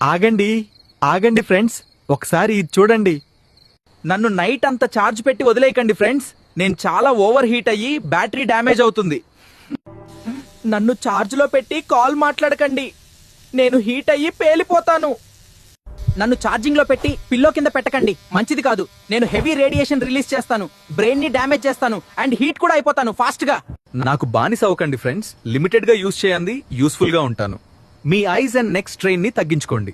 ఆగండి ఆగండి ఫ్రెండ్స్, ఒకసారి ఇది చూడండి. నన్ను నైట్ అంతా ఛార్జ్ పెట్టి వదిలేయకండి ఫ్రెండ్స్. నేను చాలా ఓవర్ హీట్ అయ్యి బ్యాటరీ డ్యామేజ్ అవుతుంది. నన్ను ఛార్జ్ లో పెట్టి కాల్ మాట్లాడకండి, నేను హీట్ అయ్యి పేలిపోతాను. నన్ను ఛార్జింగ్ లో పెట్టి పిల్లో కింద పెట్టకండి, మంచిది కాదు. నేను హెవీ రేడియేషన్ రిలీజ్ చేస్తాను, బ్రెయిన్ ని డ్యామేజ్ చేస్తాను అండ్ హీట్ కూడా అయిపోతాను ఫాస్ట్ గా. నాకు బానిస అవ్వకండి ఫ్రెండ్స్, లిమిటెడ్ గా యూజ్ చేయండి, యూస్ఫుల్ గా ఉంటాను. మీ ఐస్ అండ్ నెక్ స్ట్రెయిన్ ని తగ్గించుకోండి.